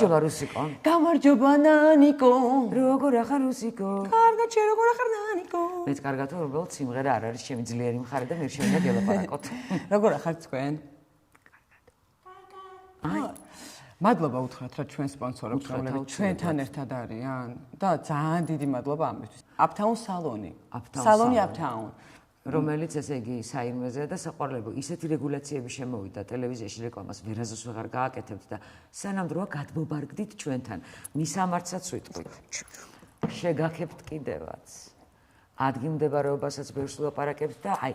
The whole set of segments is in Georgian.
ჯობა რუსიკო. გამარჯობა ნანიკო. როგორ ახარ რუსიკო? კარგად, შენ როგორ ახარ ნანიკო? მეც კარგად ვარ, უბრალოდ სიმღერა არ არის ჩემი ძლიერი მხარე და მე შემიძლია გელაპარაკოთ. როგორ ახარ თქვენ? აი, მადლობა უთხრათ რა ჩვენ სპონსორებს, რომლებიც ჩვენთან ერთად არიან და ძალიან დიდი მადლობა ამისთვის. Uptown სალონი. სალონი Uptown. რომელიც ესე იგი საინმეზეა და საყვარლებო ისეთი რეგულაციები შემოვიდა ტელევიზიაში რეკლამას ვერაზოს ვეღარ გააკეთებთ და სანამ დროა გადმობარგდით ჩვენთან მისამართსაც ვიტყვით შეგაქებთ კიდევაც ადგილმდებარეობასაც ბევრს ვლაპარაკებთ და აი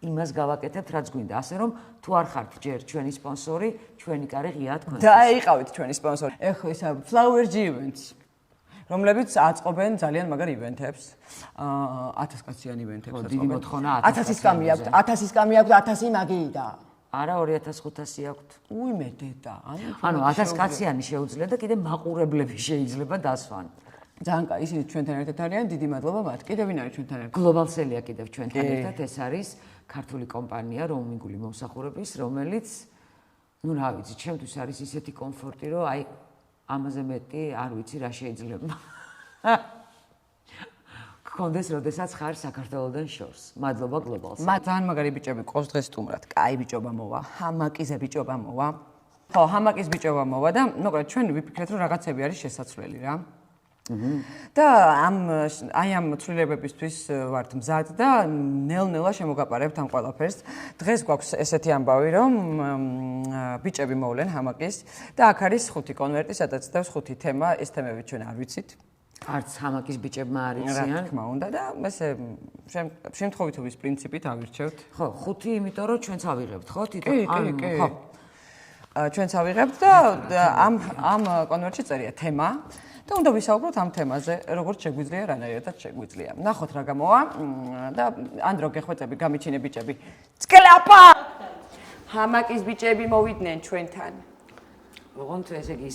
იმას გავაკეთებთ რაც გვინდა ასე რომ თუ არ ხართ ჯერ ჩვენი სპონსორი ჩვენი კარი ღიაა თქვენ და აიყავით ჩვენი სპონსორი ეხლა ისა Flower G Events რომლებიც აწყობენ ძალიან მაგარ ივენთებს 1000 კაციან ივენთებს აწყობენ დიდი მოთხოვნა 1000-ის კამი აქვს 1000-ის კამი აქვს 1000 მაგიდა არა 2500 აქვთ უი მე დედა ანუ 1000 კაციანი შეუძლია და კიდე მაყურებლები შეიძლება დასვან ძალიან კაი ისინი ჩვენთან ერთად არიან დიდი მადლობა მათ კიდევ ვინ არის ჩვენთან ერთად Global Sale-ია კიდევ ჩვენთან ერთად ეს არის ქართული კომპანია რომინგული მომსახურების რომელიც ну რა ვიცი ჩემთვის არის ისეთი კომფორტი რომ აი ამაზე მეტი არ ვიცი რა შეიძლება. გქონდეს როდესაც ხარ საქართველოსთან შორს. მადლობა Global-ს. ძალიან მაგარი ბიჭები ყავს დღეს სტუმრად. კაი ბიჭობა მოვა, ჰამაკიზე ბიჭობა მოვა. ხო, ჰამაკის ბიჭობა მოვა და მოკლედ ჩვენ ვიფიქრეთ რომ რაღაცები არის შესაძლებელი რა. და აი ამ ცვლილებებისთვის ვართ მზად და ნელ-ნელა შემოგაპარებთ ამ ყველაფერს. დღეს გვაქვს ესეთი ამბავი, რომ ბიჭები მოვლენ ჰამაკის და აქ არის 5 კონვერტი, სადაც დავს 5 თემა, ეს თემები ჩვენ არ ვიცით. არც ჰამაკის ბიჭებმა არ იციან. რა თქმა უნდა და ესე შემთხვევითობის პრინციპით ავირჩევთ. ხო, 5 იმიტომ რომ ჩვენც ავიღებთ, ხო? ხო. ჩვენც ავიღებთ და ამ კონვერტში წერია თემა. და უნდა ვისაუბროთ ამ თემაზე, როგორც შეგვიძლია, რანაირადაც შეგვიძლია. ნახოთ რა გამოვა და ანდრო გეხვეწები, გამიჩინე ბიჭები. წკლაპა! ჰამაკის ბიჭები მოვიდნენ ჩვენთან. ოღონდ ესე იგი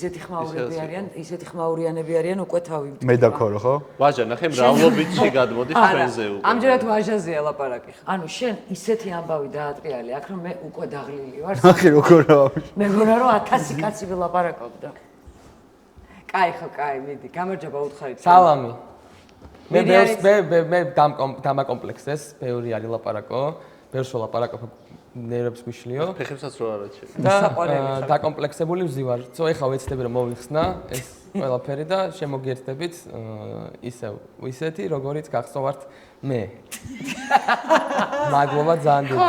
ისეთი ხმაურიანები არიან უკვე თავი. მე დაქორო ხო? ვაჟა, ნახე მრავლობითში გადმოდის ჩვენზე უკვე. ამჯერად ვაჟაზეა ლაპარაკი. ანუ შენ ისეთი ამბავი დაატრიალე, აქ რომ მე უკვე დაღლილი ვარ. ნახე როგორ არის. მეგონა რომ 1000 კაცი ვილაპარაკობდა. კაი ხო, კაი, მიდი, გამარჯობა უთხარით. სალამი. მე დამაკომპლექსეს, ბევრი არის ლაპარაკო, ბევრს ვლაპარაკობ ნერვებს მიშლიო. ფეხებსაც რო არ აჩვენე. და დაკომპლექსებული ვზივარ. ცო ეხლა ვეცდები რომ მოვიხსნა ეს ყველაფერი და შემოგიერთდებით ისეთი, როგორიც გახსოვართ მე. მადლობა ძალიან დიდი.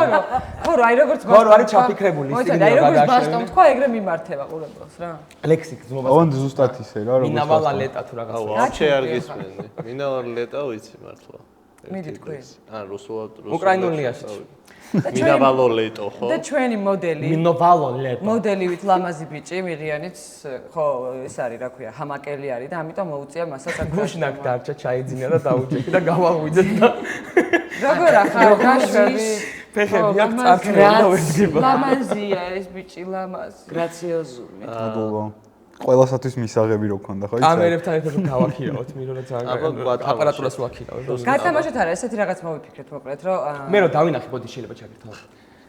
ხო, აი როგორც ხო, არის ჩაფიქრებული ისინი რა გადაშენე. ბასტომ თქვა, ეგრე მიმართება ყურებელს რა. ლექსიკ ზმობა. ოღონდ ზუსტად ისე რა, როგორც მინავალა ლეტა თუ რაღაცა. აუ, ვაფშე არ გისმენდი. მინავალა ლეტა ვიცი მართლა. მიდი თქვი. რუსულად. უკრაინულიაში. მინავალო ლეტო ხო? და ჩვენი მოდელი. მინავალო ლეტო. მოდელივით ლამაზი ბიჭი, მირიანიც, ხო, ეს არის, რა ქვია, ჰამაკელი არის და ამიტომ მოუწია მასაც აქ. გუშნაკ დარჩა, ჩაიძინა და დაუჭექი და გავაღვიძეთ და როგორ ახარ გაშვები? ფეხები აქ წარქმევა და ვეძგება. ლამაზია ეს ბიჭი, ლამაზი. გრაციოზული. მადლობა. ყველასათვის მისაღები რო ქონდა ხო იცი? კამერებთან ერთად გავაქირავოთ, მირო რა ძალიან აპარატურას ვაქირავებ. გათამაშოთ არა, ესეთი რაღაც მოვიფიქრეთ მოკლედ, რომ მე რო დავინახე, მოდი შეიძლება ჩაგერთო.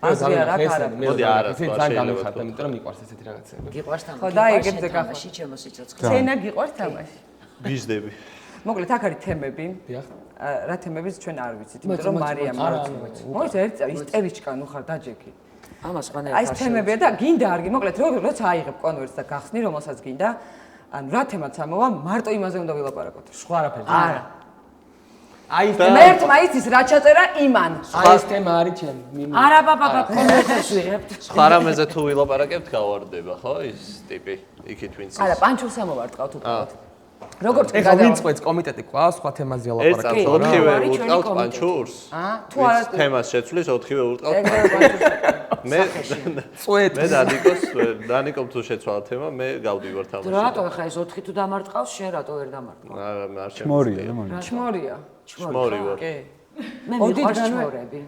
აზრი არ აქვს არა. მოდი არა, ძალიან გამიხარდა, იმიტომ რომ მიყვარს ესეთი რაღაცები. გიყვარს თამაში. ხო, დაიგებდე თამაში ჩემო სიცოცხლე. ცენა გიყვარს თამაში? გიждები. მოკლედ აქ არის თემები. დიახ. რა თემებიც ჩვენ არ ვიცით, იმიტომ რომ მარიამ მოიცა ერთ ისტერიჩკა ნუ ხარ დაჯექი. ამას ყანე აი ეს თემებია და გინდა არ მოკლედ როცა აიღებ კონვერტს და გახსნი რომელსაც გინდა ანუ რა თემაც ამოვა მარტო იმაზე უნდა ვილაპარაკოთ სხვა არაფერი არა აი ეს მე ერთმა იცის რა ჩაწერა იმან აი ეს თემა არის ჩემი არა ბაბა კონვერტს ვიღებთ სხვა რამეზე თუ ვილაპარაკებთ გავარდება ხო ის ტიპი იქით ვინც არა პანჩურს ამოვარტყავთ უბრალოდ როგორც ეხლა ვინც ყვეც კომიტეტი ყავს სხვა თემაზე ვილაპარაკებთ ეს 4-ვე უტყავთ პანჩურს თუ არა თემას შეცვლის 4-ვე უტყავთ მე დანიკომ თუ შეცვალა თემა მე გავდივარ თამაში რატო ხა ეს 4 თუ დამარტყავს შენ რატო ვერ დამარტყავ არა არ შემოწია ჩმორია ჩმორი ვარ კი მე მიყვარს ჩმორები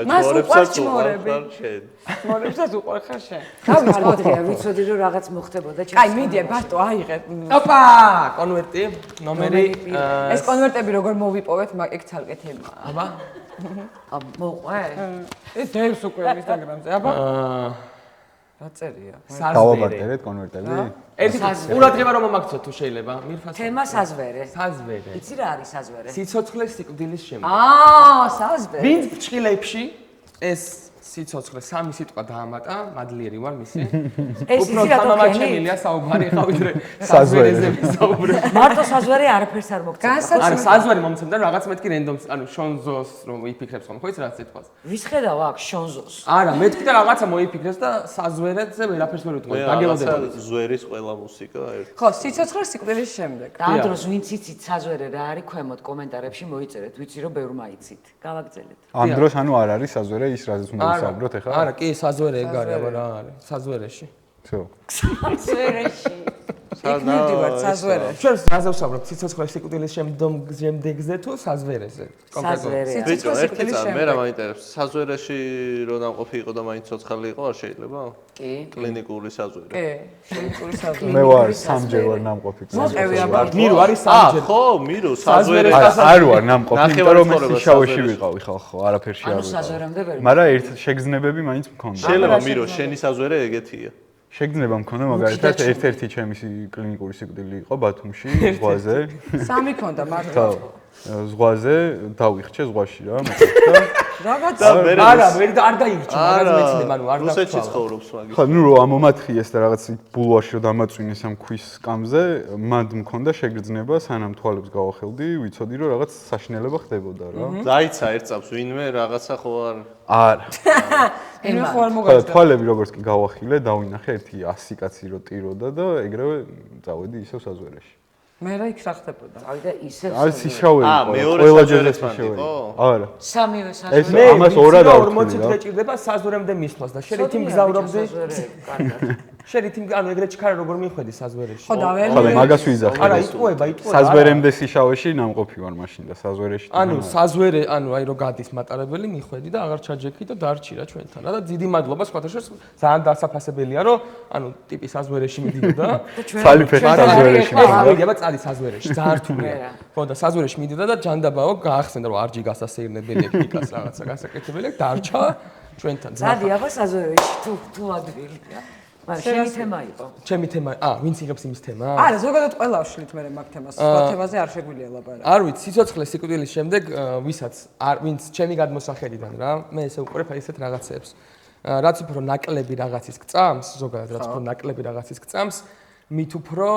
მას უყვარს ჩმორები შენ ჩმორებსაც უყვარ ხარ შენ გავიწოდია ვიცოდი რომ რაღაც მოხდებოდა ჩემს კაი მიდი ბატო აიღე ოპა კონვერტი ნომერი ეს კონვერტები როგორ მოვიპოვეთ ეგ ცალკე თემაა მოყვე ეს დევს უკვე ინსტაგრამზე აბა რა წერია? დავაბარტერეთ კონვერტები? ერთი ყურადღება რომ მომაქცოთ თუ შეიძლება. მირფას. თემა საზვერე. საზვერე. იცი რა არის საზვერე? სიცოცხლე სიკვდილის შემდეგ. საზვერე. ვინც ფრჩხილებში ეს სიცოცხლე სამი სიტყვა დაამატა, მადლიერი ვარ მისი. ეს უფრო იცი რა თამამაჩემილია საუბარი ხა ვიდრე საზვერეზე ვისაუბრებ. მარტო საზვერე არაფერს არ მოგწევს. არა, საზვერი მომცემდა რაღაცა მეთქი რენდომს, ანუ შონზოს რომ ვიფიქრებს ხომ, ხო იცი რა სიტყვას? ვის ხედავ აქ შონზოს? არა, მეთქი და რაღაცა მოიფიქრეს და საზვერეზე ვერაფერს ვერ ვიტყვი, დაგელოდებოდი. ზვერის ყველა მუსიკა ერთ. ხო, სიცოცხლე სიკვდილის შემდეგ. და ამ დროს ვინც იცით საზვერე რა არის, ქვემოთ კომენტარებში მოიწერეთ, ვიცი რომ ბევრმა იცით. გავაგრძელეთ. ამ დროს ანუ არ არის საზვერე ის რაზეც მოვისაუბროთ ახლა? არა, კი, საზვერე ეგ არის, აბა რა არის? საზვერეში. всё. საზვერეში. იქ მივდივართ საზვერეში. ჩვენ რაზე ვსაუბრობთ? სიცოცხლე სიკვდილის შემდეგზე თუ საზვერეზე? საზვერე. ვიცი, ერთი წამი მე რა მაინტერესებს, საზვერეში რო ნამყოფი იყო და მაინც ცოცხალი იყო, არ შეიძლება? კი. კლინიკური საზვერე. კი, შეიკური საზვერე. მე ვარ სამჯერ ვარ ნამყოფი. მოყევი აბა. მირო არის სამჯერ. ხო, მირო საზვერე. არ ვარ ნამყოფი, იმიტომ რომ ეს შავში ვიყავი ხალხო, არაფერში არ ანუ ვიყავი. საზვერემდე ვერ. მაგრამ ერთ შეგრძნებები მაინც მქონდა. შეიძლება მირო შენი საზვერე ეგეთია. შეგრძნება მქონდა მაგალითად ერთ-ერთი ჩემი კლინიკური სიკვდილი იყო ბათუმში, ზღვაზე. სამი ქონდა მართლა. ხო. ზღვაზე დავიხჩე ზღვაში რა, მოკლედ და რაღაც არა, ვერ არ დაირჩა, მაგას მეცნებ, ანუ არ რუსეთში დაგწვალა. ცხოვრობს მაგის. ხო, ნუ რო ამომათხიეს და რაღაც ბულვარში რო დამაწვინეს ამ ქვის სკამზე, მანდ მქონდა შეგრძნება, სანამ თვალებს გავახელდი, ვიცოდი რომ რაღაც საშინელება ხდებოდა რა. დაიცა ერთ წამს ვინმე რაღაცა ხო არ არა. მე ხო არ ხო, მოგაჩნდა. თვალები როგორც კი გავახილე, დავინახე ერთი 100 კაცი რო ტიროდა და ეგრევე წავედი ისევ საზვერეში. მე რა იქ რა ხდებოდა? წავიდა ისევ. არის ისავე იყო. მეორე ყველა საზვერეს ჯერეს მანდ ისავე იყო? არა. სამივე ეს საზვერე. მე ამას ვიცი ორად რომ არ 40 ვთვლი დღე რა. ჭირდება საზვერემდე მისვლას და შენ რითი მგზავრობდი? შენ რითი ანუ ეგრეთ ჩქარა როგორ მიხვედი საზვერეში? ხო და ვერ ხო, მაგას ვიზახე. არა, იტყუება. საზვერემდე სიშავეში ნამყოფი ვარ მაშინ და საზვერეში. ანუ საზვერე, ანუ აი რო გადის მატარებელი, მიხვედი და აღარ ჩაჯექი და დარჩი რა ჩვენთან. და დიდი მადლობა სხვათა შორის ძალიან დასაფასებელია რომ ანუ ტიპი საზვერეში მიდიოდა. ცალი ფეხი საზვერეში. ავიდი, აბა წადი საზვერეში, ძალიან რთულია. ხო და საზვერეში მიდიოდა და ჯანდაბაო გაახსენდა რომ არჯი გასასეირნებელი ექნიკას რაღაცა გასაკეთებელი დარჩა ჩვენთან. წადი აბა საზვერეში თუ ადვილია. მაგრამ შენი თემა იყო. ჩემი თემა, ვინც იღებს იმის თემა? არა, ზოგადად ყველა ვშლით მე მაგ თემას. სხვა თემაზე არ შეგვიძლია ლაპარაკი. არ ვიცი, სიცოცხლე სიკვდილის შემდეგ ვისაც ვინც ჩემი გადმოსახედიდან რა, მე ესე უყურებ აი ესეთ რაღაცებს. რაც უფრო ნაკლები რაღაცის გწამს, ზოგადად რაც უფრო ნაკლები რაღაცის გწამს, მით უფრო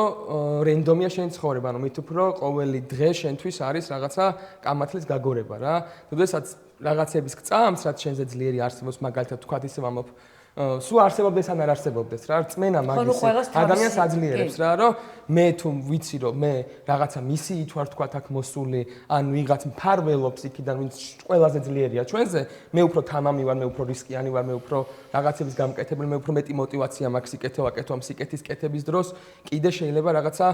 რენდომია შენი ცხოვრება, ანუ მით უფრო ყოველი დღე შენთვის არის რაღაცა კამათლის გაგორება რა. თუდესაც რაღაცების გწამს, რაც შენზე ძლიერი არსებობს, მაგალითად თქვა ისე ვამბობ სულ არსებობდეს ან არ არსებობდეს რა, რწმენა მაგის ადამიანს აძლიერებს რა, რომ მე თუ ვიცი რომ მე რაღაცა მისიით ვარ თქვა აქ მოსული, ან ვიღაც მფარველობს იქიდან, ვინც ყველაზე ძლიერია ჩვენზე, მე უფრო თამამი ვარ, მე უფრო რისკიანი ვარ, მე უფრო რაღაცების გამკეთებელი, მე უფრო მეტი мотиваცია მაქვს სიკეთე ვაკეთო ამ სიკეთის კეთების დროს, კიდე შეიძლება რაღაცა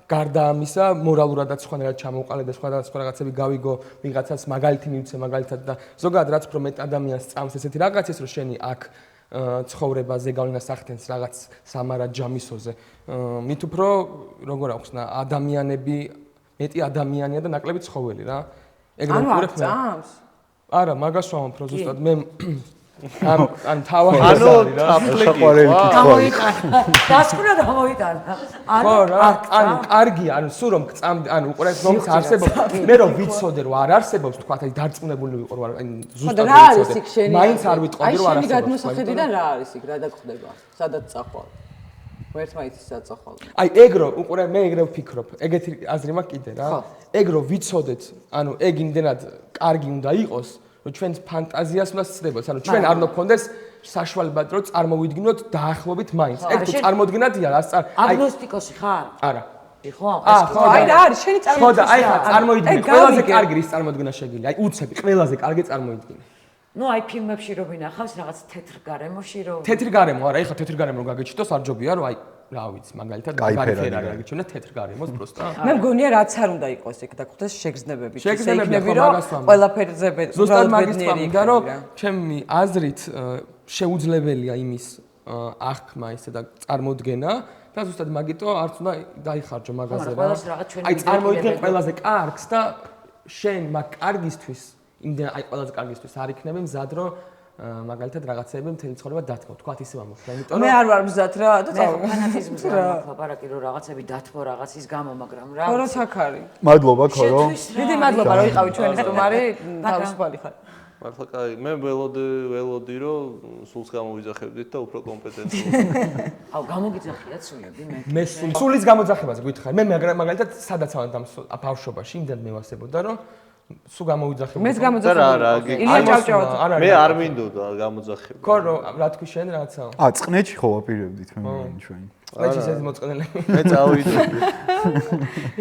გარდა ამისა მორალურადაც სხვანაირად ჩამოვყალე და სხვა რაღაცები გავიგო, ვიღაცას მაგალითი მივცე მაგალითად და ზოგადად რაც უფრო მეტ ადამიანს წამს ესეთი რაღაცის რომ შენი აქ ცხოვრებაზე გავლენას ახდენს რაღაც სამარად ჯამისოზე. მით უფრო როგორ აღვხსნა ადამიანები მეტი ადამიანია და ნაკლები ცხოველი რა. ეგრე უყურებ მე. არა, მაგას ვამბობ რომ ზუსტად მე ან თავი ანუ თაფლიკი გამოიტანა. დასკვნა გამოიტანა. ხო რა, ანუ კარგია, ანუ სულ რომ გწამდი, ანუ უყურებ რომ არსებობს, მე რომ ვიცოდე რომ არ არსებობს, თქვა აი დარწმუნებული ვიყო რომ აი ზუსტად რა არის იქ შენი? მაინც არ ვიტყოდი რომ არ აი შენი არსებობს. გადმოსახედიდან რა არის იქ, რა დაგხვდება? სადაც წახვალ? ერთმანეთის საწახვალ. აი ეგ რო უყურე მე ეგრე ვფიქრობ. ეგეთი აზრი მაქვს კიდე რა. ეგ რო ვიცოდეთ, ანუ ეგ იმდენად კარგი უნდა იყოს, რომ ჩვენს ფანტაზიას უნდა სცდებოდეს. ანუ ჩვენ არ უნდა გქონდეს საშუალება რომ წარმოვიდგინოთ დაახლოებით მაინც. ეგ თუ წარმოდგენადია რა წარ. აგნოსტიკოსი ხარ? არა. ხო, ხო, აი რა არის შენი წარმოდგენა? ხო და აი ხა წარმოიდგინე, ყველაზე კარგი რის წარმოდგენა შეგიძლია. აი უცები, ყველაზე კარგი წარმოიდგინე. ნუ აი ფილმებში რო ვინახავს რაღაც თეთრ გარემოში რო თეთრ გარემო, არა, ეხლა თეთრ გარემო რო გაგეჩიტოს არ ჯობია რომ აი რა ვიცი, მაგალითად მაგარი ფერარი აგეჩვენა თეთრ გარემოს პროსტა. მე მგონია რაც არ უნდა იყოს იქ და გხვდეს შეგრძნებები. შეგრძნებები რომ ყველაფერზე ზუსტად მაგის თქმა, რომ ჩემი აზრით შეუძლებელია იმის აღქმა ისე და წარმოდგენა და ზუსტად მაგიტო არც უნდა დაიხარჯო მაგაზე რა. აი წარმოიდგენ ყველაზე კარგს და შენ მაგ კარგისთვის იმდენ აი ყველაზე კარგისთვის არ იქნები მზად რომ მაგალითად რაღაცეები მთელი ცხოვრება დათმო, თქვათ ისე ამბობ. იმიტომ მე არ ვარ მზად რა და მე ფანატიზმს არ ლაპარაკი რომ რაღაცები დათმო რაღაცის გამო, მაგრამ რა. ქორო საკარი. მადლობა ქორო. დიდი მადლობა რომ იყავი ჩვენი სტუმარი, თავისუფალი ხარ. მართლა კაი, მე ველოდი რომ სულს გამოვიძახებდით და უფრო კომპეტენტი. აუ გამოგიძახიათ სულები მე. მე სულის გამოძახებას გითხარი. მე მაგალითად სადაც ამ ბავშვობაში იმდენ მევასებოდა რომ სულ გამოვიძახებდი. მეც გამოძახებდი. ილია ჭავჭავად. მე არ მინდოდა გამოძახება. ქორო, რა თქვი შენ რაღაცა? წყნეთში ხო ვაპირებდით მე მგონი ჩვენ. წყნეთში ეს მოწყენილები. მე წავიდოდი.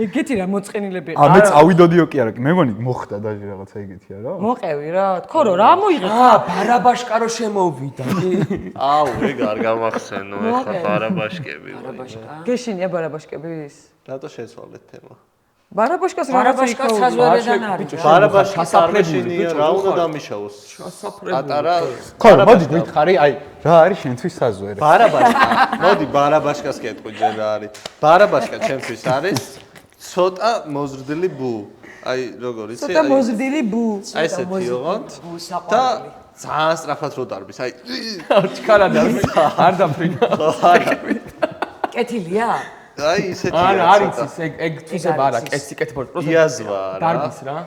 ეგეთი რა მოწყენილები. მე წავიდოდიო კი არა, მე მგონი მოხდა დაჟე რაღაცა ეგეთი არა? მოყევი რა. ქორო რა მოიღე? ბარაბაშკა რო შემოვიდა. აუ, ეგ არ გამახსენო ეხლა ბარაბაშკები. ბარაბაშკა. გეშინია ბარაბაშკების? რატო შეცვალეთ თემა? ბარაბაშკას ბარაბაშკას საზღვარიდან არის. ბარაბაშკის არმეშინია რა უნდა დამიშავოს? პატარა ქორო, მოდი გითხარი, აი, რა არის შენთვის საზღვარი? ბარაბაშკა. მოდი ბარაბაშკას კეთყვი ჯერ რა არის. ბარაბაშკა ჩემთვის არის ცოტა მოზრდილი ბუ. აი, როგორ იცი? ცოტა მოზრდილი ბუ. აი ესეთი ოღონდ და ძალიან სწრაფად რო დარბის. აი, ჩქარა დარბის. არ დაფრინა. კეთილია? აი ისეთი არა, არის ის ეგ თვისება არა, კეთსი კეთბორ პროცესი. იაზვა რა. დარბის რა.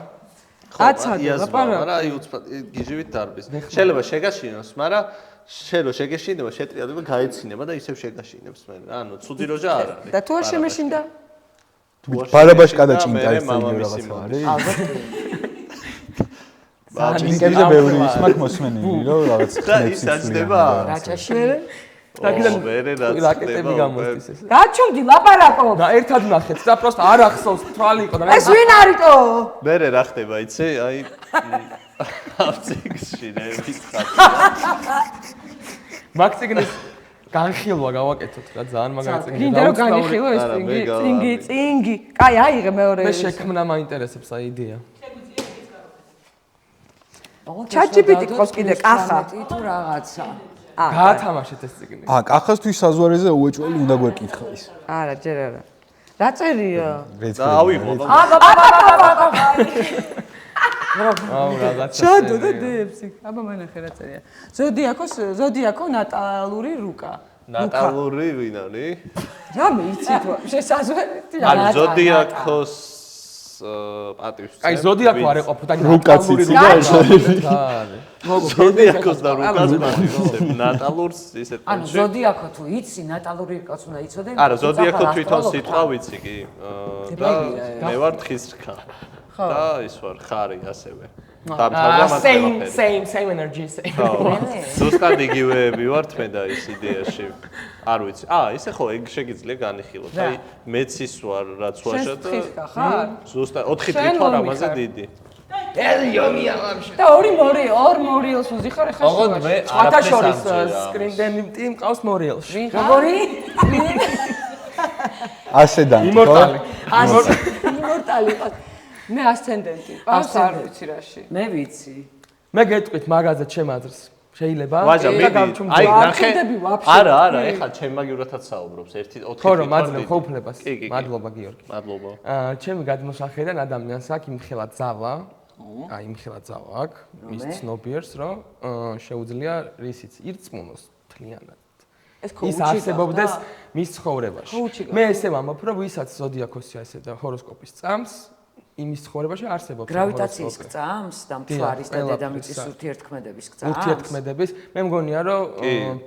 არა, აი უცბად გიჟივით დარბის. შეიძლება შეგაშინოს, მაგრამ შენ რო შეგეშინება, შეტრიალდება, გაეცინება და ისევ შეგაშინებს მე. ანუ ცუდი როჟა არ არის. და თუ არ შემეშინდა? ბარაბაშკა და ჭინკა ეს რაღაცა არის? ჭინკებზე ბევრი ის მაქვს მოსმენილი, რომ რაღაც და ის დაჭდება. რაჭაში? დაგიდან რაკეტები გამოსდის ეს. გაჩუმდი ლაპარაკო. და ერთად ნახეთ და პროსტ არ ახსოვს თვალი იყო და ეს ვინ არისო? მე რა ხდება, იცი? აი აფციგში ნების ხატი. მაგციგნის განხილვა გავაკეთოთ რა ძალიან მაგარი წინგი. გინდა რომ განიხილო ეს წინგი. კაი, აიღე მეორე. მე შექმნა მაინტერესებს აი იდეა. ChatGPT ყავს კიდე კახა. თუ რაღაცა. გაათამაშეთ ეს წიგნი. კახასთვის საზღვარზე უეჭველი უნდა გვეკითხოს. არა, ჯერ არა. რა წერია? და ავიღო. აუ რაღაცა. ჩადო და დეებში. აბა მანახე რა წერია. ზოდიაქო ნატალური რუკა. ნატალური ვინ არის? რა მეიცით შესაძლებელი? ანუ ზოდიაქოს პატივს. აი ზოდიაქო არ ეყოფოდა რუკაციც და ზოდიაქოს და რუკას პატივს. ნატალურს ისეთ ანუ ზოდიაქო თუ იცი, ნატალური რკაც უნდა იცოდე? არა, ზოდიაქო თვითონ სიტყვა ვიცი კი. და მე ვარ თხის რქა. და ის ვარ ხარი ასევე. და same energy same. ზუსტად იგივეები ვართ მე და ის იდეაში. არ ვიცი. ისე ხო ეგ შეგიძლია განიხილოთ. აი მეც ის ვარ რაც ვაშა და ზუსტად 4 დღით ვარ ამაზე დიდი. ელიონია ვამში. და ორი მორიელს უზიხარ ახლა. ოღონდ მე არაფერს სკრინდენიმტი მყავს მორიელში. როგორი? ასედან. იმორტალი ყავს. მე ასცენდენტი. ყავს არ ვიცი რაში. მე ვიცი. მე გეტყვით მაგაზე ჩემ აზრს. შეიძლება? ვაჟა, მიდი. აი, ნახე. ვაფშე. არა, ეხლა ჩემ მაგივრათაც საუბრობს. 1-4 ხო, რომ მაძლევ ხო უფლებას. მადლობა გიორგი. მადლობა. ჩემი გადმოსახედან ადამიანს აქვს იმხელა ძალა. აი, იმხელა ძალა აქვს. ის ცნობიერს, რომ შეუძლია რისიც ირწმუნოს მთლიანად. ის არსებობდეს მის ცხოვრებაში. მე ესე ვამბობ, რომ ვისაც ზოდიაქოსია ესე და ჰოროსკოპის წამს იმის ცხოვრებაში არსებობს გრავიტაციის გწამს და მთვარის და დედამიწის ურთიერთქმედების გწამს. ურთიერთქმედების. მე მგონია, რომ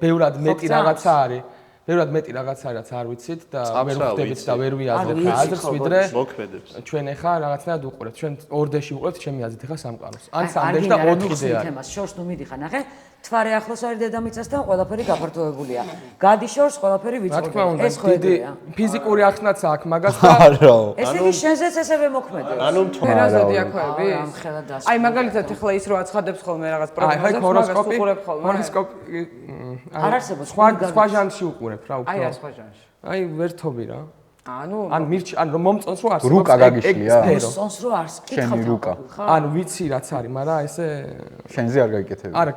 ბევრად მეტი რაღაცა არის. ბევრად მეტი რაღაცა რაც არ ვიცით და ვერ ვხვდებით და ვერ ვიაზრებთ აზრს, ვიდრე მოქმედებს. ჩვენ ახლა რაღაცნაირად უყურებთ. ჩვენ ორდეში უყურებთ ჩემი აზრით ახლა სამყაროს. ან სამდეში და 4-დე არის. თემას შორს ნუ მიდიხარ, ნახე. თვარე ახლოს არის დედამიწასთან, ყველაფერი გაფართოებულია. გადი შორს ყველაფერი ვიწყდება. ეს ხო ეგეა. ფიზიკური ახსნაც აქვს მაგას და არა. ესე იგი შენზეც ესევე მოქმედებს. ანუ ზოდიაქოები. ამხელა დასწრება. აი მაგალითად ახლა ის რო აცხადებს ხოლმე რაღაც პროგნოზებს, ჰოროსკოპი. უყურებ ხოლმე. ჰოროსკოპი არ არსებობს სხვა ჟანრში უყურებ რა უფრო. აი რა სხვა ჟანრში. აი ვერთობი რა. ანუ ან რომ მომწონს რო არსებობს. რუკა გაგიშლია? სონს რო არს. შენი რუკა. ანუ ვიცი რაც არის, მაგრამ ესე შენზე არ გაიკეთები. არა,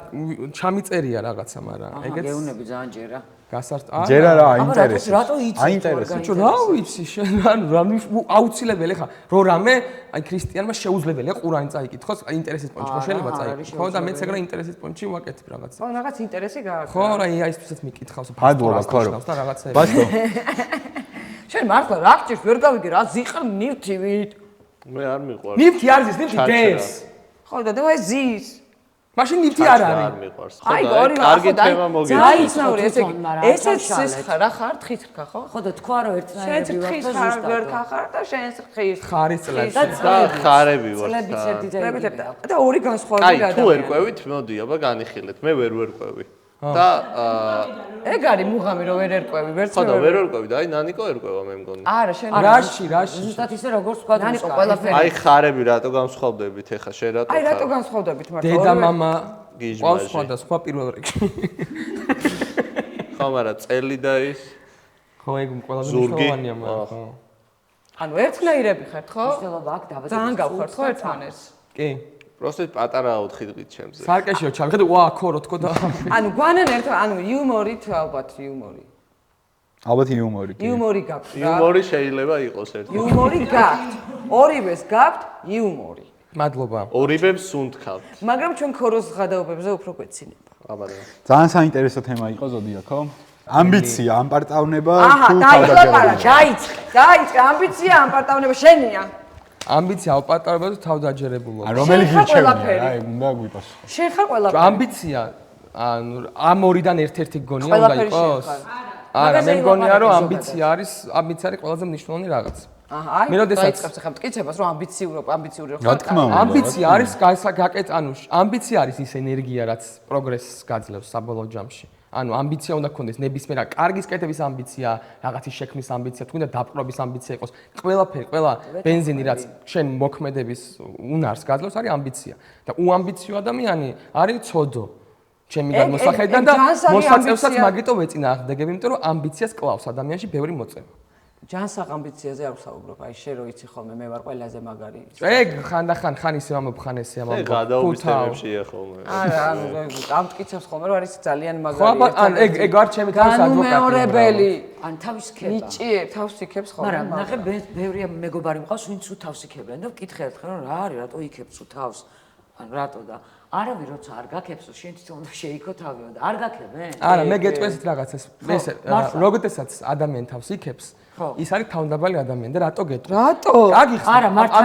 ჩამიწერია რაღაცა, მაგრამ ეგეც გეუნები ძალიან ჯერა. ჯერ არა აინტერესებს. რატო იცი? აინტერესებს. რა ვიცი შენ ანუ რამე აუცილებელი ხა რო რამე აი ქრისტიანმა შეუძლებელია ყურანი წაიკითხოს ინტერესის პონჩი ხო შეიძლება წაიკითხო და მეც ეგრე ინტერესის პონჩი ვაკეთებ რაღაც ხო რაღაც ინტერესი გააქვს ხო რა ისთვისაც მიკითხავს ფასტორას და რაღაცები ბატონო შენ მართლა რა გჭირს ვერ გავიგე რა ზიყარ ნივთივით მე არ მიყვარს ნივთი არ ზის ნივთი დენს ხო და ეს ზის მაშინ ნივთი არ არ არის მიყვარს აი ორი კარგი თემა მოგიყვარს დაიცნაური ესე ესეც სისხლ რა ხარ თხისრქა ხო ხო და თქვა რომ ერთნაირები ვარ და შენ ზუსტად ვერ ხარ და შენ თხის ხარის წლებში და ხარები ვარ წლების ერთი და და ორი განსხვავებული აი თუ ადამიანი ერკვევით მოდი აბა განიხილეთ მე ვერ ვერკვევი და ეგ არის მუღამი რომ ვერ ერკვევი ვერც ხო და ვერ ვერკვევი და აი ნანიკო ერკვევა მე მგონი არა შენ რაში ზუსტად ისე როგორც თქვა ნანიკო ყველაფერი აი ხარები რატო განსხვავდებით ეხა შენ რატო აი რატო განსხვავდებით მართლა დედა მამა გიჟმაჟი. ყავს სხვა და სხვა პირველ რიგში ხო მაგრამ წელი და ის ხო ეგ ყველაზე ზურგი. მნიშვნელოვანია მაგრამ ხო ანუ ერთნაირები ხართ ხო მნიშვნელობა აქვს დაბადების ძალიან გავხართ ხო ერთმანეთს კი პროსტეთ პატარაა 4 დღით ჩემზე სარკეშიო ჩავხედე ვა ქორო თქო და ანუ გვანან ერთ ანუ იუმორით ალბათ იუმორი ალბათ იუმორი კი იუმორი გაქვთ რა იუმორი შეიძლება იყოს ერთი იუმორი გაქვთ ორივეს გაქვთ იუმორი მადლობა ორივემ სუნთქავთ მაგრამ ჩვენ ქოროს ღადაობებზე უფრო გვეცინება აბა ძალიან საინტერესო თემა იყო ზოდია ხო ამბიცია ამპარტავნება აჰა დაიწყე დაიწყე ამბიცია ამპარტავნება შენია ამბიცია ავპატარება და თავდაჯერებულობა რომელი შენ ხარ გირჩევნია ყველაფერი. რა ეგ უნდა გვიპოს შენ ხარ ყველაფერი ამბიცია ანუ ამ ორიდან ერთ-ერთი გონია უნდა ყველაფერი შენ იყოს ხარ. არა მე მაგაზე მგონია რომ ილაპარაკე ამბიცია არის ყველაზე მნიშვნელოვანი რაღაც აჰა აი მე როდესაც- დაიწყებს ახლა მტკიცებას რომ ამბიციური რა თქმა უნდა ამბიცია არის ანუ ამბიცია არის ის ენერგია რაც პროგრესს გაძლევს საბოლოო ჯამში ანუ ამბიცია უნდა გქონდეს ნებისმიერ კარგის კეთების ამბიცია რაღაცის შექმნის ამბიცია თუ უნდა დაპყრობის ამბიცია იყოს ყველა ბენზინი რაც შენ მოქმედების უნარს გაძლევს არის ამბიცია და უამბიციო ადამიანი არის ცოდო ჩემი განმოსახედიდან და ჯანსაღი მოსაწევსაც ამბიცია- მაგიტო ვეწინააღმდეგები იმიტომ რომ ამბიციას კლავს ადამიანში ბევრი მოწევა ჯანსაღ ამბიციაზე არ ვსაუბრობ აი შენ რო იცი ხოლმე მე ვარ ყველაზე მაგარი ეგ ხან ისე ამბობ ხან ესე ეს ამბობ გადაობის თემებში ახლა არა ანუ ამ მტკიცებს ხოლმე რომ არის ძალიან ხო მაგარი აბა ან ეგ არ ჩემი თავის ადვოკატი განუმეორებელი ან თავს იქება ნიჭიერ თავს იქებს ხოლმე მაგრამ ნახე ბევრი მეგობარი მყავს ვინც უ თავს იქებენ და ვკითხე ერთხელ რომ რა არის რატო იქებს უ თავს ან რატო და არავინ როცა არ გაქებსო შენ თვითონ უნდა შეიქო თავიო და არ გაქებენ არა მე გეტყვეს რაღაცას ესე როდესაც ადამიანი თავს იქებს ის არის თავდაბალი ადამიანი და რატო გეტყვი რატო არა, მართლა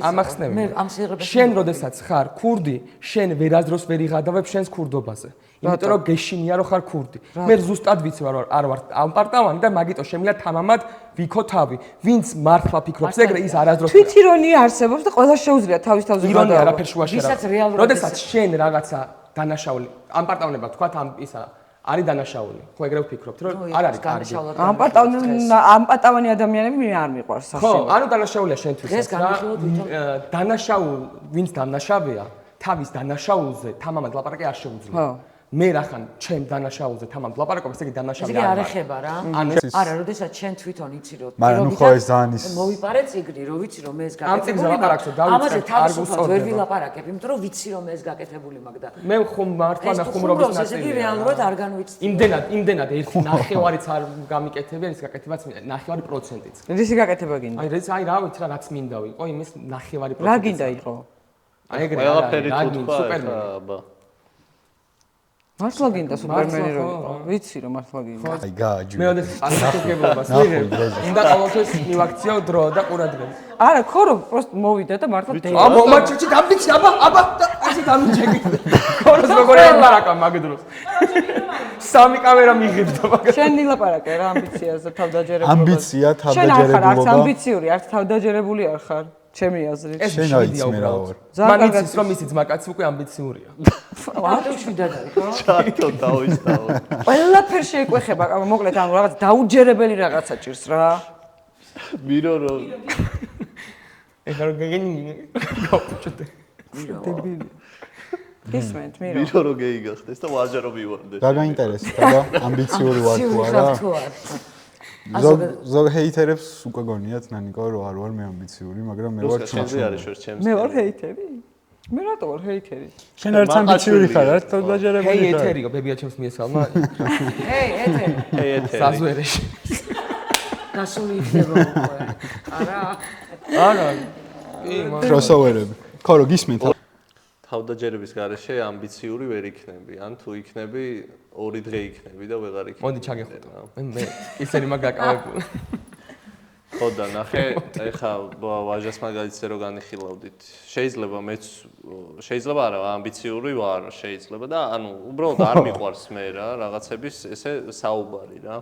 ამახსნები მე ამ სიღრმეში შენ როდესაც ხარ ქურდი შენ ვერაზდროს ვერ იღადავებ შენს ქურდობაზე იმიტომ რომ გეშინია რომ ხარ ქურდი მე ზუსტად ვიცი რომ არ ვარ ამპარტავანი და მაგიტო შემიძლია თამამად ვიქო თავი ვინც მართლა ფიქრობს ეგრე ის არასდროს თვითირონია არსებობს და ყველა შეუძლია თავის თავზე ირონია არაფერ შუაში ვისაც რა რეალურად როდესაც შენ რაღაცა დანაშაული ამპარტავნება თქვათ ამ ისა არის დანაშაული ხო ეგრე ვფიქრობთ რომ არ არის კარგი ამპარტავანი ადამიანები მე არ მიყვარს ხო სახში ანუ დანაშაულია შენთვის დღეს განვიხილოთ დანაშაულ ვინც დანაშავეა თავის დანაშაულზე თამამად ლაპარაკი არ შეუძლია ხო მე რახან ჩემ დანაშაულზე თამამად ლაპარაკობს ეგ დანაშავე ესე არ ეხება რა არა როდესაც შენ თვითონ იცი რომ მაგრამ ნუ ხო ეს ძალიან ის მოვიპარე წიგნი რომ ვიცი რომ ეს ამ წიგნზე ლაპარაკობ, დავიწყებ, ამაზე არ თავისუფლად გუსწორდება. ვერ ვილაპარაკებ იმიტომ რომ ვიცი რომ ეს გაკეთებული მაგ და მე ხომ მართლა ეს ნახუმრობის ხუმრობს ესე იგი ნაწილია რეალურად არ განვიცდი იმდენად ერთი ნახევარიც არ გამიკეთებია ის გაკეთებაც ნახევარი პროცენტიც რისი გაკეთება გინდა აი რა ვიცი რა რაც მინდა ვიყო იმის ნახევარი რა პროცენტი გინდა იყო აი ეგრე ყველაფერი რა თუ თქვა სუპერმენი აბა მართლა გინდა სუპერმენი რო იყო ვიცი რომ მართლა გინდა აი გააჯვი მე ოდესმე ასაკებობას ვიღებ უნდა ყოველთვის მივაქციო დრო და ყურადღება არა ქორო პროსტ მოვიდა და მართლა დედა აბა მაჩი დამბიცი აბა ასე დამიჯეგი ქოროს როგორი ელარაკა მაგ დროს სამი კამერა მიიღებდა მაგას შენ ილაპარაკე რა ამბიციაზე თავდაჯერებულობა ამბიცია შენ არ ხარ არც თავდაჯერებულობა ამბიციური არც თავდაჯერებული არ ხარ ჩემი აზრით შენ აიცი მე რა ვარ მან იცის რომ ისი ძმაკაცი უკვე ამბიციურია არ შვიდად არის ხო ჩათო დავისწავო ყველაფერ შეეკვეხება მოკლედ ანუ რაღაც დაუჯერებელი რაღაცა ჭირს რა მირო რომ ეხლა რომ გეგენი გავუჭდე ისმენთ მირო მირო რომ გეიგახდეს და ვაჟა რომ მივარდეს რა გაინტერესებს აბა ამბიციური ვარ თუ არა თუ არ ზოგ ჰეითერებს უკვე გონიათ ნანიკო რომ არ ვარ მე ამბიციური მაგრამ მე ვარ ჩემზე არის შორს ჩემს მე ვარ ჰეიტერი მე რატო ვარ ჰეითერი? შენ არც ამბიციური ხარ, არც თავდაჯერებული ჰეი ხარ. ეთერიგო, ბებია ჩემს მიესალმა. ჰეი, ეთერი. ჰეი ეთერი. საზვერეში. გასული იქნება უკვე. არა. არა. crossover-ები. ხო, რო გისმენთ. თავდაჯერების გარეშე ამბიციური ვერ იქნები, ან თუ იქნები, 2 დღე იქნები და ვეღარ იქნები. მოდი ჩაგეხუტო. მე ისინი მაგაკავებული. ხო და ნახე, ეხა ვაჟას მაგალითზე რო განიხილავდით. შეიძლება მეც შეიძლება არა, ამბიციური ვარ, შეიძლება და ანუ უბრალოდ არ მიყვარს მე რა, რაღაცების ესე საუბარი რა.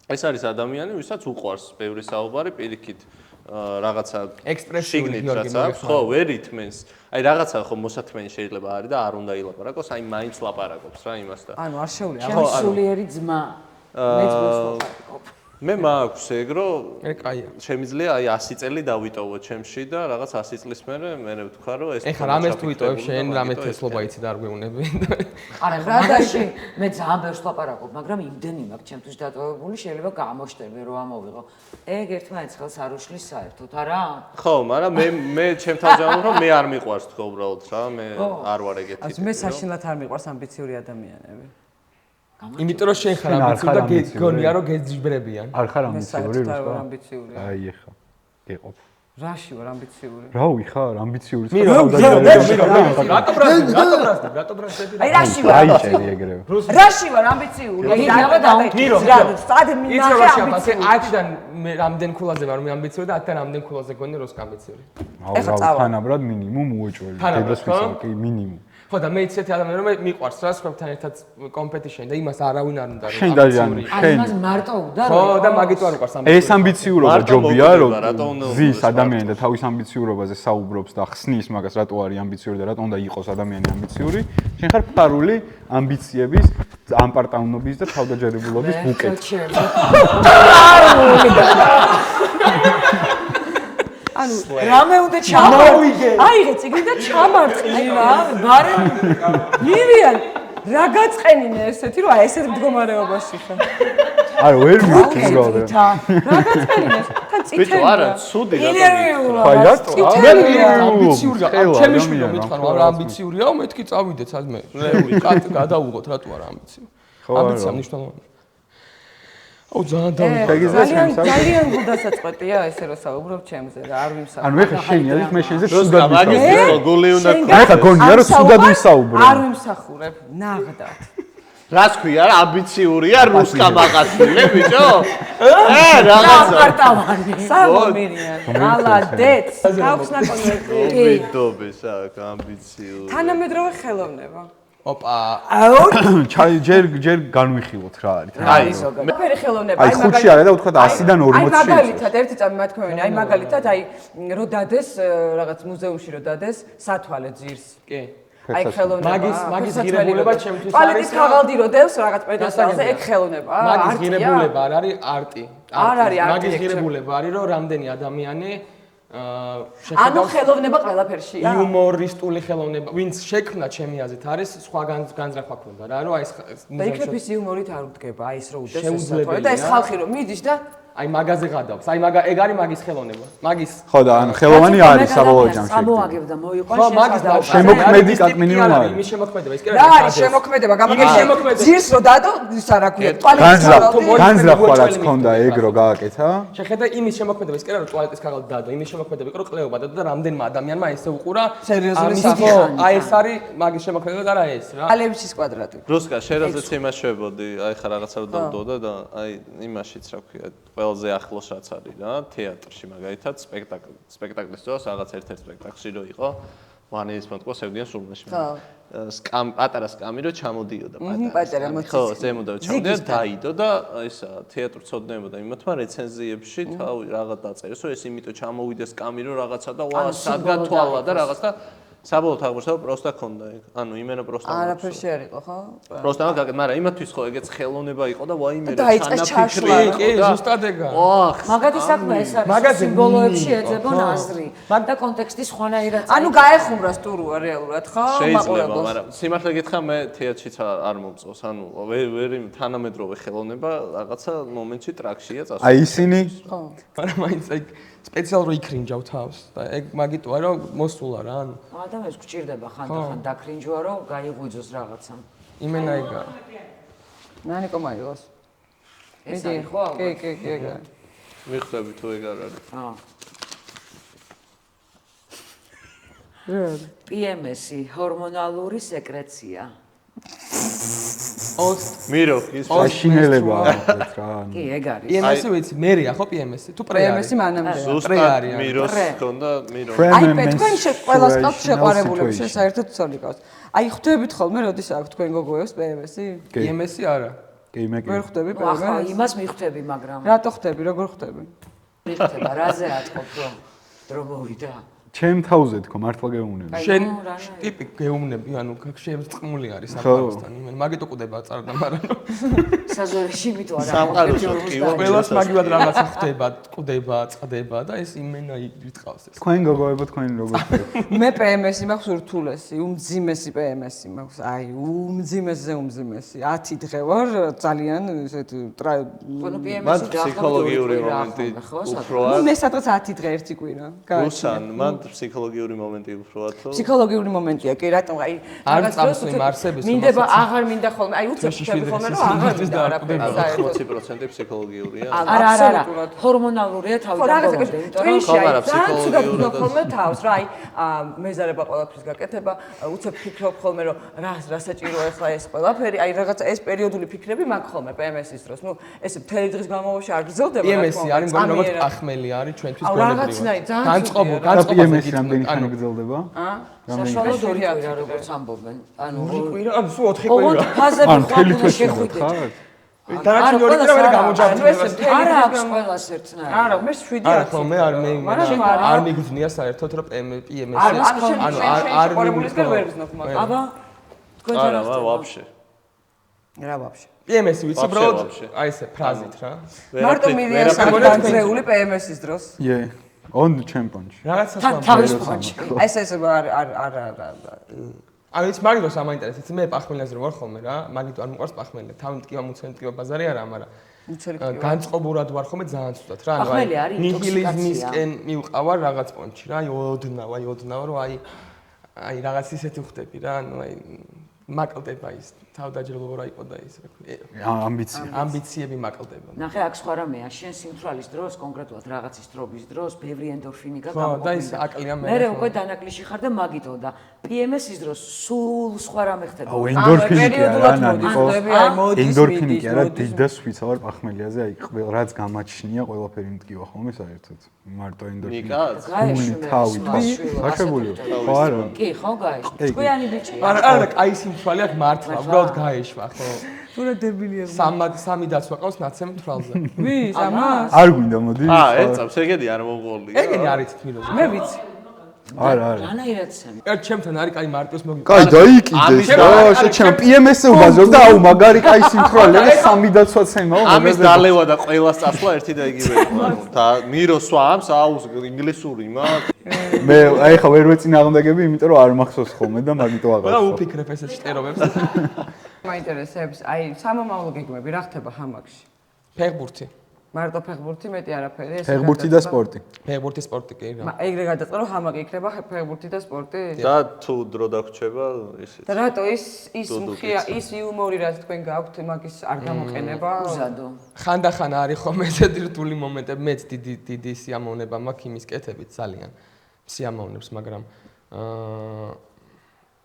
ეს არის ადამიანი, ვისაც უყვარს ბევრი საუბარი, პირიქით რაღაცა ექსპრესიული შიგნით რაც ხო, ვერ ითმენს. აი რაღაცა ხო მოსათმენი შეიძლება არის და არ უნდა ილაპარაკოს, აი მაინც ლაპარაკობს რა იმასთან. ანუ არ შეუძლია. ჩემი სულიერი ძმა. მეც მოსლაპარაკობ. მე მაქვს ეგრო, მე კაია. შემიძლია აი 100 წელი დავიტოვო ჩემში და რაღაც 100 წლის მერე მე ვთქვა რომ ეს ეხლა რამეს თუ ვიტოვებ შენ, რამე თესლობა იცი და არ გვეუნები. არა, რადაში მე ძალიან ბევრს ლაპარაკობ, მაგრამ იმდენი მაქვს ჩემთვის დატოვებული, შეიძლება გამოშტერდე რომ ამოვიღო. ეგ ერთმანეთს ხელს არ უშლის საერთოდ, არა? ხო, მაგრამ მე ჩემთან ჯამობ რომ მე არ მიყვარს თქო უბრალოდ რა, მე არ ვარ ეგეთი. ასე მე საშინლად არ მიყვარს ამბიციური ადამიანები. იმიტომ რომ შენ ხარ ამბიციური და გონია რომ გეძიბრებიან. არ ხარ მე ამბიციური საერთოდ არ ვარ რუსკა? ამბიციური. აი ეხა. გეყოფ. რაში ვარ ამბიციური? რავი ხარ ამბიციური? რატო ბრაზდები? აი რაში ვარ? აი ჭერი ეგრევე. რაში ვარ ამბიციური? აი დავა მირო. სად მინახე ამბიციური? 10-დან მე რამდენ ქულაზე ვარ მე ამბიციური და 10-დან რამდენ ქულაზე გონი როს ამბიციური. ეხლა წავა. თანაბრად მინიმუმ უეჭველი. თანაბრად, ხო? კი, მინიმუმ. ხო და მე იცით ადამიანი რომ მე მიყვარს რა სხვებთან ერთად კომპეტიშენი და იმას არავინ არ უნდა რომ შენ დაჟანი, აი მას მარტო უნდა ხო და მაგით არ უყვარს ეს ამბიციურობა მარტო ჯობია, მოგვიდება, რომ რატო უნდა ზის უყუროს ადამიანი და თავის ამბიციურობაზე საუბრობს და ხსნის მაგას, რატო არის ამბიციური და რატო უნდა იყოს ადამიანი ამბიციური. შენ ხარ ფარული ამბიციების, ამპარტავნობის და თავდაჯერებულობის ბუკეტი. ანუ რამე უნდა ჩამოვიგე. აიღე ციგნი და ჩამარწყინე რა. ბარე მივიან. რა გაწყენინე ესეთი რომ აი ესეთ მდგომარეობაში ხარ. არა, ვერ მივკითხავ. რა გაწყენინე? თან ბიჭო, წითელი. არა, ცუდი რა. აი რატო? ამბიციურია. ჩემი შვილო მითხარ რომ არა ამბიციურია, მეთქი წავიდეთ სადმე. კატ გადავუღოთ, რატო არა ამბიციური? ამბიცია მნიშვნელოვანია. აუ ძალიან ძალიან გულდასაწყვეტია ესე რომ საუბრობ ჩემზე რა არ ვიმსახურებ. ანუ ეხა შენი არის მე შენზე როს სუდად მაგის ვისაუბრებ. გული უნდა ეხა გონია რომ სუდად ვისაუბრებ. არ ვიმსახურებ. ნაღდათ. რას ქვია რა ამბიციურია რუსკა მაყაშვილი ბიჭო? რაღაცა. მარტავანი. სამომირიან. მალადეც. აქვს ნაკონვერტი. ვიდობეს აქ ამბიციური. თანამედროვე ხელოვნება. ოპა. ჯერ განვიხილოთ რა არის. აი, ფერი ხელოვნება. აი 5-ი არა და ვთქვა 100-დან 40-ში. აი მაგალითად ერთი წამი მათქვევინე. აი მაგალითად აი რო დადეს რაღაც მუზეუმში რო დადეს სათვალე ძირს. კი. აი ხელოვნება. მაგის ღირებულება ჩემთვის არის. პალეტის ხაღალდი რო დევს რაღაც პედესტალზე ეგ ხელოვნება. მაგის ღირებულება არ არის არტი. არ არის არტი. მაგის ღირებულება არის რომ რამდენი ადამიანი ანუ ხელოვნება ყველაფერშია. იუმორისტული ხელოვნება, ვინც შექმნა ჩემი აზრით არის სხვა განზრახვა ქონდა რა, რომ აი ეს და იქნებ ის იუმორით არ უდგება, აი ეს რო უდეს შეუძლებელია. და ეს ხალხი რო მიდის და აი მაგაზე გადავს. აი ეგ არის მაგის ხელოვნება. მაგის ხო და ანუ ხელოვანი არის საბოლოო ჯამში. ამოაგებ და მოიყვანს ხო მაგის შემოქმედი კაკმინიმუმ არის. იმის შემოქმედება ის კი რა არის შემოქმედება, გამოგეშემოქმედება. ძირს რო დადო, ის არა ქვია. განზრახვა რაც ქონდა ეგ რო გააკეთა. შეხედა იმის შემოქმედება ის კი არა რომ ტუალეტის ქაღალდი დადო, იმის შემოქმედება იყო რომ კლეობა დადო და რამდენმა ადამიანმა ესე უყურა. სერიოზული ხო, აი ეს არის მაგის შემოქმედება და არა ეს რა. ალევიჩის კვადრატი. რუსკა შენაზეც იმაშვებოდი, აი ხა რაღაცა დავდოდა და აი იმაშიც რა ქვია, ყველაზე ახლოს რაც არის რა, თეატრში მაგალითად სპექტაკლის დროს რაღაც ერთ-ერთ სპექტაკლში რო იყო, ვანეის მომთქვა სევდიან სულმაში. პატარა სკამი რო ჩამოდიოდა პატარა მოციცი. ხო, ზემოდან ჩამოდიოდა, დაიდო და ისა თეატრ ცოდნებოდა იმათმა რეცენზიებში თავი რაღაც დაწერეს, რომ ეს იმიტომ ჩამოვიდეს სკამი რო რაღაცა და ვა სადგა თვალა და რაღაც და საბოლოოდ აღმოჩნდა პროსტა ქონდა ეგ. ანუ იმენა პროსტა. არაფერში არ იყო, ხო? პროსტა მაგ, მაგრამ იმათვის ხო ეგეც ხელოვნება იყო და ვაიმე რა დაიწყეს ჩაშლა. კი, ზუსტად ეგა. ოხ. მაგათი საქმე ეს არის სიმბოლოებში ეძებონ აზრი და კონტექსტი სხვანაირად. ანუ გაეხუმრა სტურუა რეალურად, ხო? შეიძლება, მაგრამ სიმართლე გითხრა მე თეატრშიც არ მომწონს. ანუ ვერ თანამედროვე ხელოვნება რაღაცა მომენტში ტრაქშია წასული. აი ისინი ხო. მაგრამ მაინც აი სპეციალურად იქრინჯავ თავს და ეგ მაგიტოა რომ მოსულა რა ანუ ადამიანს გჭირდება ხანდახან დაქრინჯვა რომ გაიღვიძოს რაღაცა. იმენა ეგა. ნანიკო მაილოს. ეს არის ხო? კი. მიხვდები თუ ეგ არ არის. PMS-ი ჰორმონალური სეკრეცია. მირო ის აშინელება ამათ რა. კი, ეგ არის. PMS-ი ვიცი, მერია ხო PMS-ი? თუ პრე არის? PMS-ი მანამდე. ზუსტად მიროს ჰქონდა მირო. აი, თქვენ ყველას ყავთ შეყვარებულები, საერთოდ ცოლი ყავს. აი, ხვდებით ხოლმე, როდის აქვს თქვენ გოგოებს PMS-ი? PMS-ი არა. კი, მე კი. ვერ ხვდები ახლა PMS-ს? იმას მიხვდები, მაგრამ რატო ხვდები, როგორ ხვდები? მიხვდება, რაზე ატყობ რომ დრო მოვიდა. ჩემ თავზე თქო მართლა გეუბნები. შენ ტიპი გეუბნები, ანუ შეწყმული არის სამყაროსთან. იმენ მაგით უყდება წარდა, მაგრამ საზღვარში მითო არა. სამყაროსთან კი ვარ. ყველას მაგივად რაღაცა ხვდება, ყდება, წდება და ეს იმენა იტყავს ეს. თქვენ გოგოებო თქვენ როგორ ხდება? მე PMS-ი მაქვს ურთულესი, უმძიმესი PMS-ი მაქვს. აი, უმძიმესი. 10 დღე ვარ ძალიან ესეთ ანუ მან PMS-ი ფსიქოლოგიური მომენტი უფრო ნუ არის. მე სადღაც 10 დღე ერთი კვირა. რუსან, მან ფსიქოლოგიური მომენტი უფრო ათო. ფსიქოლოგიური მომენტია, კი, რატომ აი არ წამს იმ არსების მინდება აღარ მინდა ხოლმე, აი უცებ ხდება ხოლმე რომ აღარ მინდა არაფერი საერთოდ. 80% ფსიქოლოგიურია. არა. ჰორმონალურია ხო, თავიდან რაღაცა ბოლომდე, იმიტომ რომ ტვინში აი ძალიან ფსიქოლოგიური ცუდად ხოლმე თავს რა აი მეზარება ყველაფრის გაკეთება, უცებ ფიქრობ ხოლმე რომ რა საჭიროა ახლა ეს ყველაფერი, აი რაღაცა ეს პერიოდული ფიქრები მაქვს ხოლმე PMS-ის დროს. ნუ ეს მთელი დღის განმავლობაში არ გრძელდება რა თქმა უნდა. PMS-ი არის მგონი როგორც პახმელი არის ჩვენთვის აუ, გონებრივად. რაღაცნაირად, ძალიან განწყობილ, და PMS-ი განწყობილ რამდენი ხანი გრძელდება? საშუალოდ 2 კვირა როგორც ამბობენ. ანუ კვირა, ანუ სულ 4 ოღონდ კვირა. ფაზები ან მთელი თვე შეხვიდეთ. ხარ? დანარჩენი 2 კვირა ვერ გამოჯანმდება. არა აქვს ყველას ერთნაირად. არა, მე 7 არა ხო მე არ მე არ მიგზნია საერთოდ რომ PMS-ი ანუ არ მიგზნია ვერ გზნობ მაგას. აბა თქვენ არა, თან ვაფშე. რა ვაფშე. PMS-ი ვიცი ვაფშე, უბრალოდ ვაფშე. აი ესე ფრაზით რა. მარტო მირიას არ განზრეული PMS-ის დროს. ე on champion-ში. რაღაცას თან თავის პონჩი. აი ეს არ აი ის მაგით რომ ამაინტერესებს მე პახმელაზე რომ ვარ ხოლმე რა მაგით არ მიყვარს პახმელი თავი მტკივა მუცელი მტკივა ბაზარი არა მაგრამ განწყობურად ვარ ხოლმე ძალიან ცუდად რა ანუ აი ნიჰილიზმისკენ მივყავარ რაღაც პონჩი რა აი ოდნავ რომ აი რაღაც ისეთი ხვდები რა ანუ აი მაკლდება ის თავდაჯერებულობა რა იყო და ის რა ქვია ამბიციები მაკლდება ნახე აქ სხვა რამეა შენ სიმთვრალის დროს კონკრეტულად რაღაცის დრობის დროს ბევრი ენდორფინი ხო და ის აკლია მე მე უკვე დანაკლისში ხარ და მაგითო და PMS-ის დროს სულ სხვა რამე ხდება აუ ენდორფინი კი არა ნანიკო ენდორფინი კი არა დიდას ვიცავარ პახმელიაზე აი რაც გამაჩნია ყველაფერი მტკივა ხოლმე საერთოდ მარტო ენდორფინი გაეშვი თავი ხაშებული ხო არა კი ხო გაეშვი ჭკვიანი ბიჭია არა კაი სიმთვრალე აქ მართლა უბრალოდ გაეშვა ხო თუ რა დებილია სამი დაცვა ყავს ნაცემ თვალზე ვის ამას არ გვინდა მოდი ეცავს ეგეთი არ მომყოლია ეგენი არის თვითონ მე ვიცი არა რანაირად სამი ერთ ჩემთან არის კაი მარტოს მოგი კაი დაიკიდეს და შეჩემ PMS-ზე ვაზრობ და აუ მაგარი კაი სიმთვრალე და სამი დაცვაც ემაო ამის დალევა და ყველა სწავლა ერთი და იგივე ანუ და მირო სვამს აუ ინგლისური მაგ მე აი ხა ვერ ვეწინააღმდეგები იმიტომ რომ არ მახსოვს ხოლმე და მაგიტო აღარ და უფიქრებ ესეთ შტერობებს მაინტერესებს აი სამომავლო გეგმები რა ხდება ჰამაკში ფეხბურთი მარტო ფეხბურთი მეტი არაფერი ეს ფეხბურთი და სპორტი ფეხბურთი სპორტი კი რა ეგრე გადაწყდა რომ ჰამაკი იქნება ფეხბურთი და სპორტი და თუ დრო დაგრჩება ისიც და რატო ის მხია ის იუმორი რაც თქვენ გაქვთ მაგის არ გამოყენება უზადო ხანდახან არის ხოლმე ესეთი რთული მომენტები მეც დიდი სიამოვნება მაქვს იმის კეთებით ძალიან სიამოვნებს მაგრამ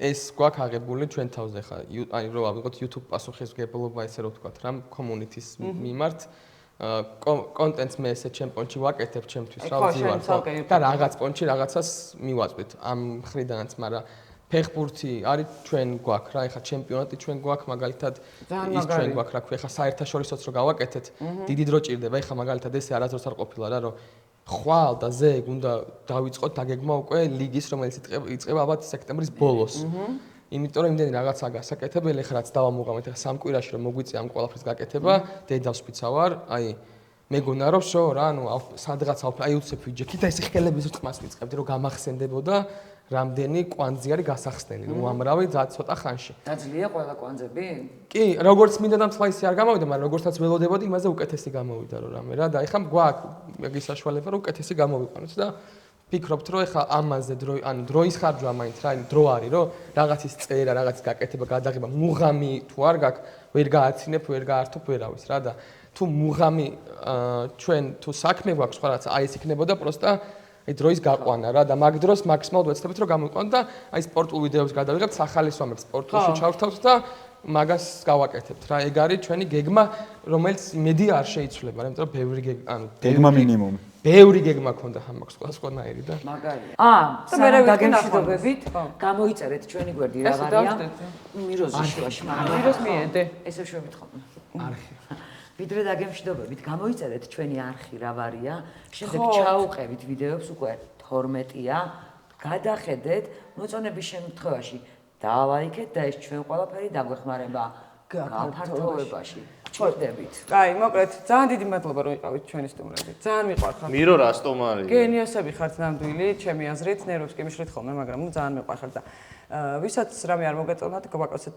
ეს გვაქვს აღებული ჩვენ თავზე ხა აი რო ავიღოთ YouTube პასუხისმგებლობა ესე რომ ვთქვათ რა community-ის მიმართ კონტენტს მე ესე ჩემპიონში ვაკეთებ ჩემთვის რა ვძივარ ხო და რაღაც პონჩი რაღაცას მივაწვით ამ ხრიდანაც მაგრამ ფეხბურთი არის ჩვენ გვაქვს რა ეხა ჩემპიონატი ჩვენ გვაქვს მაგალითად ის ჩვენ გვაქვს რა ქვია ეხა საერთაშორისოც რო გავაკეთეთ დიდი დრო ჭირდება ეხა მაგალითად ესე არასდროს არ ყოფილა რა რომ ხვალ და ზეგ უნდა დავიწყოთ დაგეგმა უკვე ლიგის რომელიც იწყება ალბათ სექტემბრის ბოლოს იმიტომ რომ იმდენი რაღაცაა გასაკეთებელი ეხლა რაც დავამოყავთ ეხლა სამ კვირაში რომ მოგვიწია ამ ყველაფრის გაკეთება დედავს ვიცავარ აი მეგონა რომ შო რა ანუ სადღაც აი უცებ ვიჯექი და ეს ხელების რწმას ვიწყებდი რომ გამახსენდებოდა რამდენი კვანძი არის გასახსნელი, უამრავი ცოტა ხანში. დაძლია ყველა კვანძები? კი, როგორც მინდა და მსხვილისი არ გამოვიდა, მაგრამ როგორცაც ველოდებოდი, იმაზე უკეთესი გამოვიდა რომ რამე რა და ეხლა გვაქვს მაგის საშუალება რომ უკეთესი გამოვიყვანოთ და ფიქრობთ რომ ეხლა ამაზე დროის ხარჯვა მაინც რა, დრო არის რომ რაღაცის წერა, რაღაცის გაკეთება, გადაღება, მუღამი თუ არ გაქვს, ვერ გააცინებ, ვერ გაართობ, ვერავის რა და თუ მუღამი ჩვენ თუ საქმე გვაქვს სხვა რაღაც აი ეს იქნებოდა პროსტა აი დროის გაყვანა რა და მაგ დროს მაქსიმალურად ვეცდებით რომ გამოვიყვანოთ და აი სპორტულ ვიდეოებს გადავიღებთ, სახალისოამებს სპორტულში ჩავრთავთ და მაგას გავაკეთებთ რა. ეგ არის ჩვენი გეგმა, რომელიც იმედი არ შეიცვლება, იმიტომ რომ ბევრი გეგმა მინიმუმი. ბევრი გეგმა ქონდა ამაქვს სხვადასხვანაირი და მაგარია. და მე რა გაგემშვიდობებით, გამოიწერეთ ჩვენი გვერდი რა ვარია. მიროზის შუაში მაგრამ მიროს მიედე. ესე შევით ხოლმე. არხი. ვიდრე დაგემშვიდობებით, გამოიწერეთ ჩვენი არხი რა ვარია. შემდეგ ჩაუყევით ვიდეოებს უკვე 12-ია. გადახედეთ, მოწონების შემთხვევაში დალაიქეთ და ეს ჩვენ ყველაფერი დაგვეხმარება გაფართოვებაში. ჭირდებით. კაი, მოკლედ, ძალიან დიდი მადლობა რომ იყავით ჩვენი სტუმრები. ძალიან მიყვარხართ. მირო რა სტომარი. გენიოსები ხართ ნამდვილი, ჩემი აზრით, ნერვებს კი მიშლით ხოლმე, მაგრამ ძალიან მიყვარხართ და ვისაც რამე არ მოგეწონათ, გვაკოცეთ